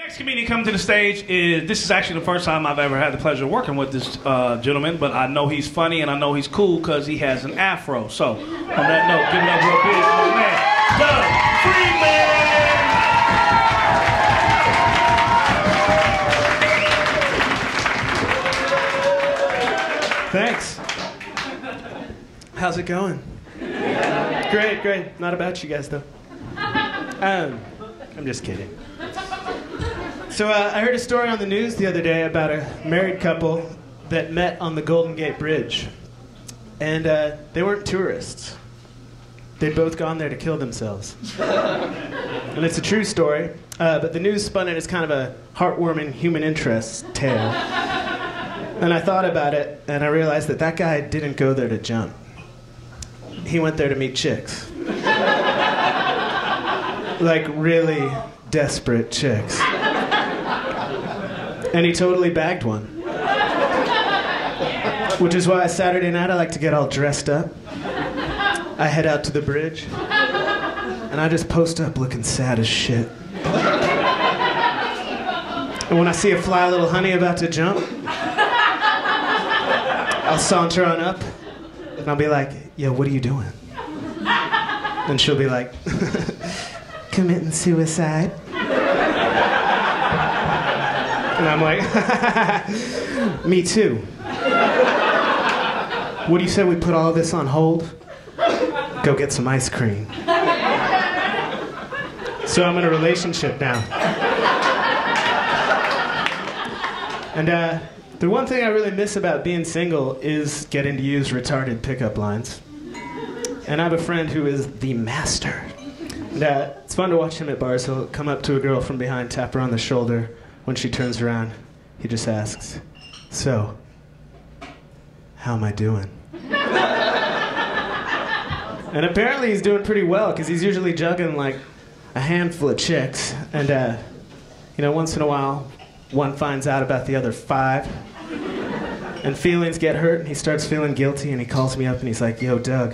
Next comedian coming to the stage this is actually the first time I've ever had the pleasure of working with this gentleman, but I know he's funny and I know he's cool because he has an afro. So, on that note, give it up real big for my man, Doug Freedman! Thanks. How's it going? Great, great. Not about you guys, though. I'm just kidding. So I heard a story on the news the other day about a married couple that met on the Golden Gate Bridge. And they weren't tourists. They'd both gone there to kill themselves. And it's a true story, but the news spun it as kind of a heartwarming human interest tale. And I thought about it, and I realized that that guy didn't go there to jump. He went there to meet chicks. Like really desperate chicks. And he totally bagged one. Which is why Saturday night I like to get all dressed up. I head out to the bridge. And I just post up looking sad as shit. And when I see a fly little honey about to jump, I'll saunter on up. And I'll be like, yo, what are you doing? And she'll be like, committing suicide. And I'm like, me too. What do you say we put all this on hold? Go get some ice cream. So I'm in a relationship now. And the one thing I really miss about being single is getting to use retarded pickup lines. And I have a friend who is the master. And it's fun to watch him at bars. He'll come up to a girl from behind, tap her on the shoulder. When she turns around, he just asks, so, how am I doing? And apparently he's doing pretty well, because he's usually juggling like a handful of chicks. And, you know, once in a while, one finds out about the other 5. And feelings get hurt, and he starts feeling guilty, and he calls me up, and he's like, yo, Doug,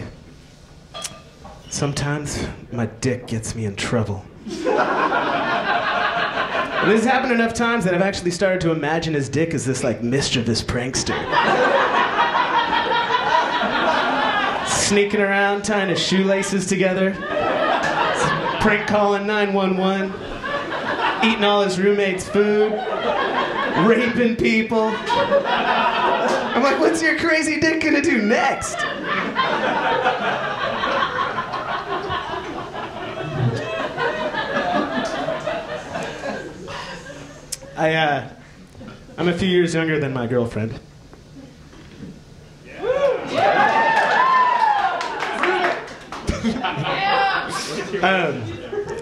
sometimes my dick gets me in trouble. And this has happened enough times that I've actually started to imagine his dick as this, like, mischievous prankster. Sneaking around, tying his shoelaces together. Prank calling 911. Eating all his roommates' food. Raping people. I'm like, what's your crazy dick gonna do next? I'm a few years younger than my girlfriend.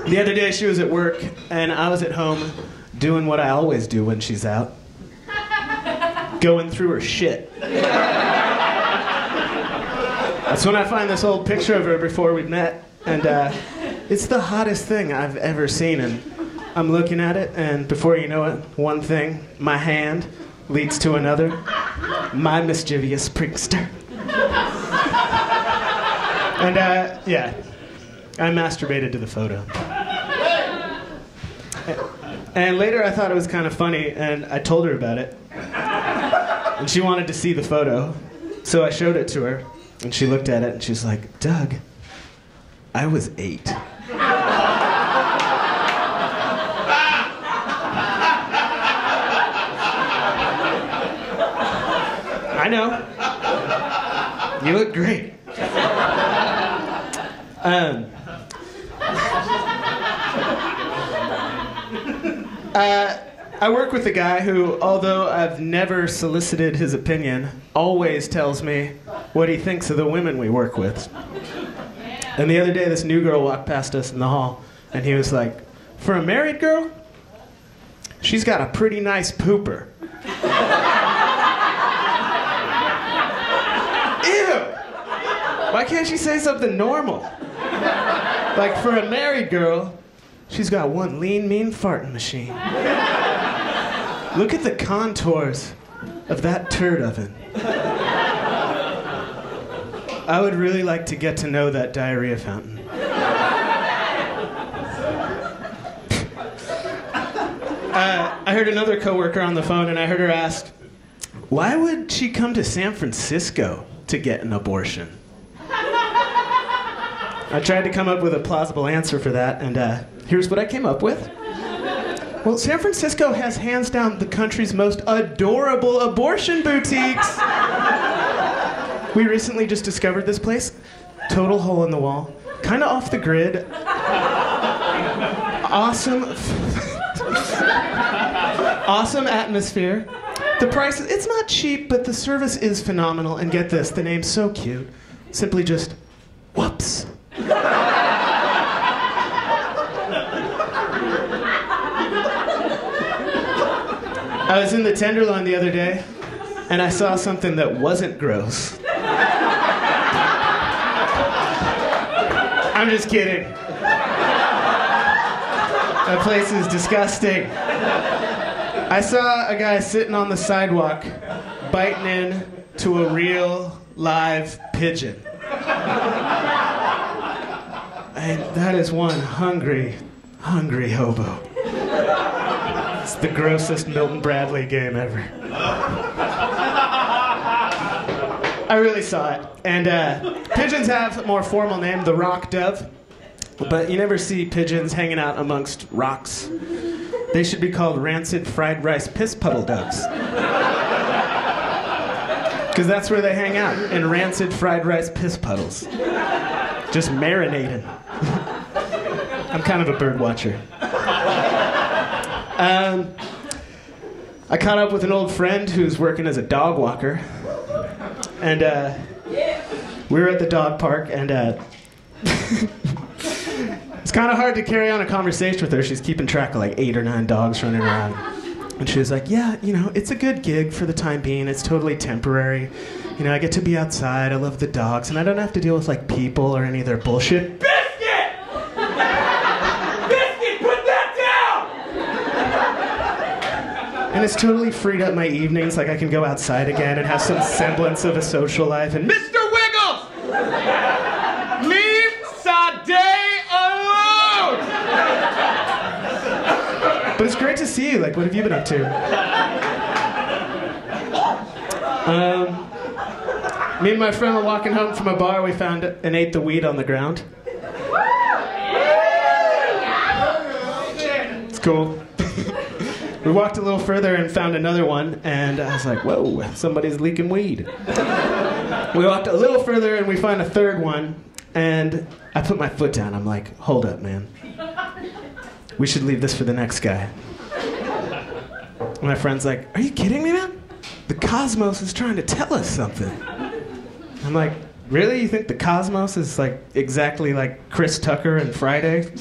The other day she was at work and I was at home doing what I always do when she's out. Going through her shit. That's when I find this old picture of her before we met, and it's the hottest thing I've ever seen, and I'm looking at it, and before you know it, one thing, my hand, leads to another. My mischievous prankster. And yeah, I masturbated to the photo. And later I thought it was kind of funny, and I told her about it. And she wanted to see the photo, so I showed it to her, and she looked at it, and she was like, Doug, I was 8. I know. You look great. I work with a guy who, although I've never solicited his opinion, always tells me what he thinks of the women we work with. And the other day, this new girl walked past us in the hall, and he was like, for a married girl, she's got a pretty nice pooper. Why can't she say something normal? Like, for a married girl, she's got one lean, mean farting machine. Look at the contours of that turd oven. I would really like to get to know that diarrhea fountain. I heard another coworker on the phone, and I heard her ask, why would she come to San Francisco to get an abortion? I tried to come up with a plausible answer for that, and here's what I came up with. Well, San Francisco has hands down the country's most adorable abortion boutiques. We recently just discovered this place. Total hole in the wall. Kind of off the grid. Awesome atmosphere. The price, it's not cheap, but the service is phenomenal. And get this, the name's so cute. Simply just, whoops. I was in the Tenderloin the other day, and I saw something that wasn't gross. I'm just kidding. That place is disgusting. I saw a guy sitting on the sidewalk, biting in to a real, live pigeon. And that is one hungry, hungry hobo. It's the grossest Milton Bradley game ever. I really saw it. And pigeons have a more formal name, the rock dove. But you never see pigeons hanging out amongst rocks. They should be called rancid fried rice piss puddle doves. Because that's where they hang out, in rancid fried rice piss puddles. Just marinating. I'm kind of a bird watcher. I caught up with an old friend who's working as a dog walker. And we were at the dog park, and it's kind of hard to carry on a conversation with her. She's keeping track of like 8 or 9 dogs running around. And she was like, yeah, you know, it's a good gig for the time being. It's totally temporary. You know, I get to be outside. I love the dogs. And I don't have to deal with like people or any of their bullshit. Biscuit! Biscuit, put that down! And it's totally freed up my evenings. Like I can go outside again and have some semblance of a social life. And Mr. Wiggles! Leave Sade alone! But it's great to see you. Like, what have you been up to? Me and my friend were walking home from a bar. We found and ate the weed on the ground. It's cool. We walked a little further and found another one, and I was like, whoa, somebody's leaking weed. We walked a little further and we find a third one, and I put my foot down. I'm like, hold up, man. We should leave this for the next guy. And my friend's like, are you kidding me, man? The cosmos is trying to tell us something. I'm like, really? You think the cosmos is like exactly like Chris Tucker and Friday?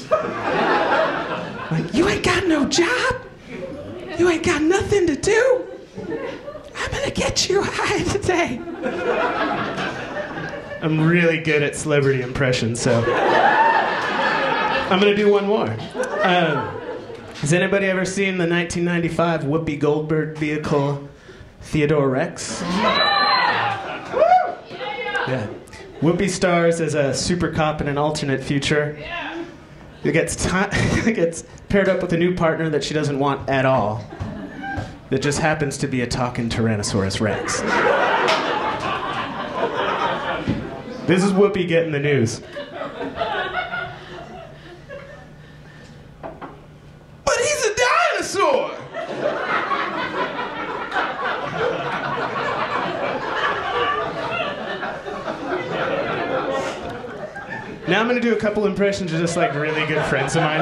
Like, you ain't got no job? You ain't got nothing to do? I'm gonna get you high today. I'm really good at celebrity impressions, so I'm gonna do one more. Has anybody ever seen the 1995 Whoopi Goldberg vehicle Theodore Rex? Yeah. Whoopi stars as a super cop in an alternate future. It gets paired up with a new partner that she doesn't want at all. That just happens to be a talking Tyrannosaurus Rex. This is Whoopi getting the news. But he's a dinosaur! Now I'm going to do a couple impressions of just like really good friends of mine.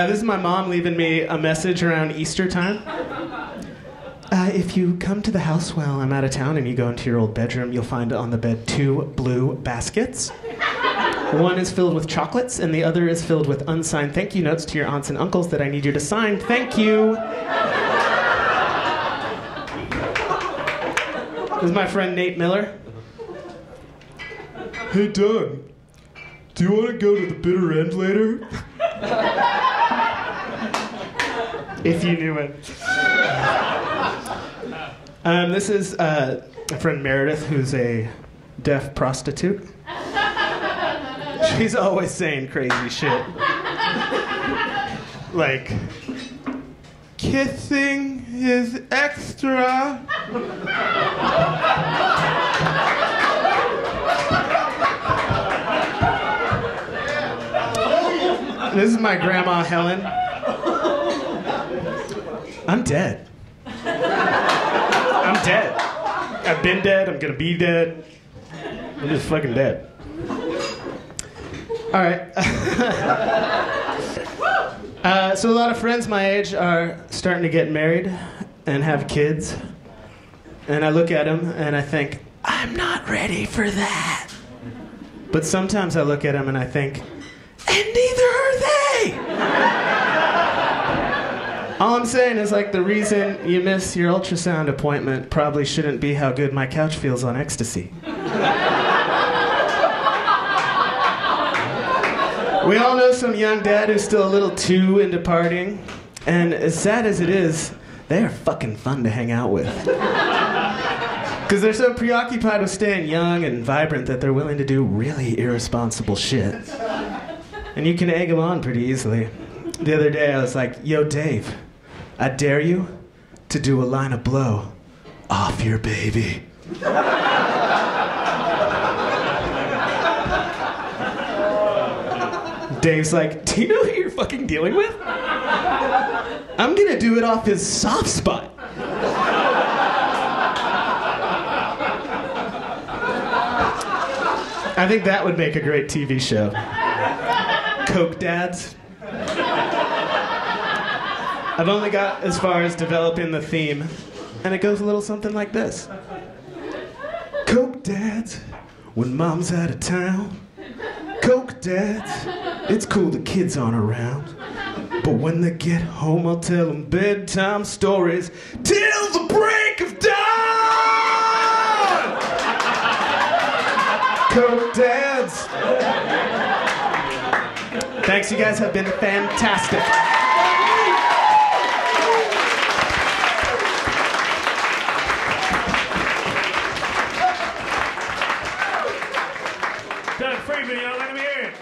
This is my mom leaving me a message around Easter time. If you come to the house while I'm out of town and you go into your old bedroom, you'll find on the bed 2 blue baskets. One is filled with chocolates and the other is filled with unsigned thank you notes to your aunts and uncles that I need you to sign. Thank you. This is my friend Nate Miller. Hey Doug, do you want to go to the bitter end later? If you knew it. This is my friend Meredith, who's a deaf prostitute. She's always saying crazy shit. Like, kissing is extra. This is my grandma Helen. I'm dead. I'm dead. I've been dead, I'm gonna be dead. I'm just fucking dead. Alright. So a lot of friends my age are starting to get married and have kids. And I look at them and I think, I'm not ready for that. But sometimes I look at them and I think, and neither are they! All I'm saying is, like, the reason you miss your ultrasound appointment probably shouldn't be how good my couch feels on ecstasy. We all know some young dad who's still a little too into partying. And as sad as it is, they are fucking fun to hang out with. Because they're so preoccupied with staying young and vibrant that they're willing to do really irresponsible shit. And you can egg them on pretty easily. The other day I was like, yo Dave, I dare you to do a line of blow off your baby. Dave's like, do you know who you're fucking dealing with? I'm gonna do it off his soft spot. I think that would make a great TV show. Coke dads. I've only got as far as developing the theme, and it goes a little something like this. Coke dads, when mom's out of town. Coke dads, it's cool the kids aren't around. But when they get home, I'll tell them bedtime stories till the break of dawn! Coke dads. Thanks, you guys have been fantastic. Freedman, y'all, let me hear it.